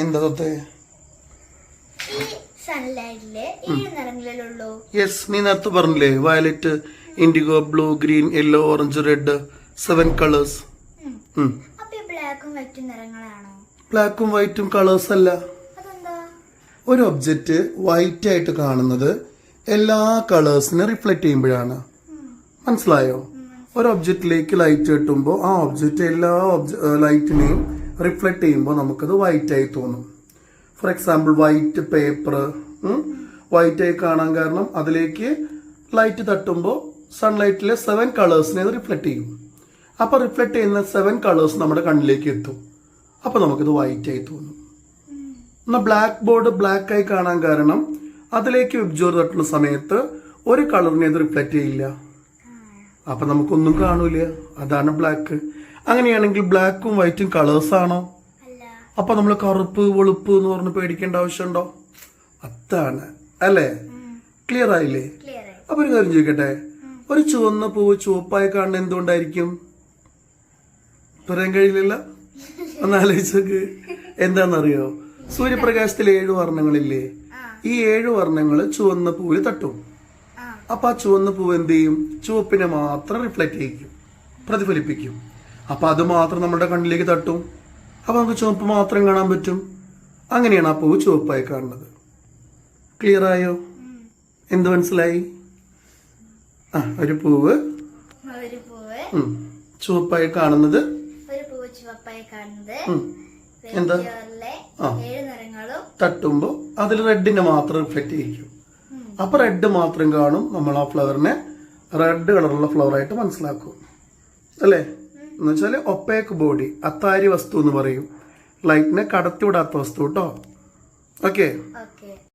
എന്താ തൊത്തേ? യെസ്, നീ നേരത്തെ പറഞ്ഞില്ലേ violet, IndiGo, blue, green, yellow, orange, red, 7 colours. ബ്ലാക്കും വൈറ്റും കളേഴ്സ് അല്ല. ഒരു ഒബ്ജക്റ്റ് വൈറ്റ് ആയിട്ട് കാണുന്നത് എല്ലാ കളേഴ്സിനെ റിഫ്ലക്ട് ചെയ്യുമ്പോഴാണ്. മനസ്സിലായോ? ഒരു ഒബ്ജക്റ്റിലേക്ക് ലൈറ്റ് കിട്ടുമ്പോൾ ആ ഒബ്ജക്റ്റ് എല്ലാ ലൈറ്റിനെയും റിഫ്ലക്ട് ചെയ്യുമ്പോൾ നമുക്കത് വൈറ്റ് ആയി തോന്നും. For example white paper white ആയി കാണാൻ കാരണം അതിലേക്ക് ലൈറ്റ് തട്ടുമ്പോൾ സൺലൈറ്റിലെ 7 കളേഴ്സിനെ അത് റിഫ്ലക്ട് ചെയ്യും. അപ്പൊ റിഫ്ലക്ട് ചെയ്യുന്ന 7 കളേഴ്സ് നമ്മുടെ കണ്ണിലേക്ക് എത്തും. അപ്പൊ നമുക്കിത് വൈറ്റ് ആയി തോന്നും. എന്നാൽ ബ്ലാക്ക് ബോർഡ് ബ്ലാക്ക് ആയി കാണാൻ കാരണം അതിലേക്ക് വിബ്ജോർ തട്ടുന്ന സമയത്ത് ഒരു കളറിനെ അത് റിഫ്ലക്ട് ചെയ്യില്ല. അപ്പൊ നമുക്കൊന്നും കാണൂല. അതാണ് ബ്ലാക്ക്. അങ്ങനെയാണെങ്കിൽ ബ്ലാക്കും വൈറ്റും കളേഴ്സ് ആണോ? അപ്പൊ നമ്മൾ കറുപ്പ് വെളുപ്പ് എന്ന് പറഞ്ഞ് പേടിക്കേണ്ട ആവശ്യമുണ്ടോ? അതാണ് അല്ലേ? ക്ലിയർ ആയില്ലേ? അപ്പൊ ഒരു കാര്യം ചോദിക്കട്ടെ, ഒരു ചുവന്ന പൂവ് ചുവപ്പായി കാണുന്ന എന്തുകൊണ്ടായിരിക്കും? പറയാൻ കഴിയില്ല. ഒന്ന് ആലോചിച്ചോക്ക്. എന്താണെന്നറിയോ? സൂര്യപ്രകാശത്തിൽ 7 വർണ്ണങ്ങളില്ലേ? ഈ 7 വർണ്ണങ്ങൾ ചുവന്ന പൂവിൽ തട്ടും. അപ്പൊ ആ ചുവന്ന പൂവ് എന്ത് ചെയ്യും? ചുവപ്പിനെ മാത്രം റിഫ്ലക്ട് ചെയ്യിക്കും, പ്രതിഫലിപ്പിക്കും. അപ്പൊ അത് മാത്രം നമ്മുടെ കണ്ണിലേക്ക് തട്ടും. അപ്പൊ നമുക്ക് ചുവപ്പ് മാത്രം കാണാൻ പറ്റും. അങ്ങനെയാണ് ആ പൂവ് ചുവപ്പായി കാണുന്നത്. ക്ലിയർ ആയോ? എന്ത് മനസ്സിലായി? ഒരു പൂവ് ചുവപ്പായി കാണുന്നത് എന്താ? തട്ടുമ്പോ അതിൽ റെഡിനെ മാത്രം റിഫ്ലക്ട് ചെയ്യിക്കും. അപ്പൊ റെഡ് മാത്രം കാണും. നമ്മൾ ആ ഫ്ലവറിനെ റെഡ് കളറുള്ള ഫ്ലവർ ആയിട്ട് മനസ്സിലാക്കും. അല്ലേ? എന്ന് വെച്ചാല് ഒപ്പേക്ക് ബോഡി, അത്താരി വസ്തു എന്ന് പറയും. ലൈറ്റിനെ കടത്തിവിടാത്ത വസ്തു കേട്ടോ. ഓക്കെ.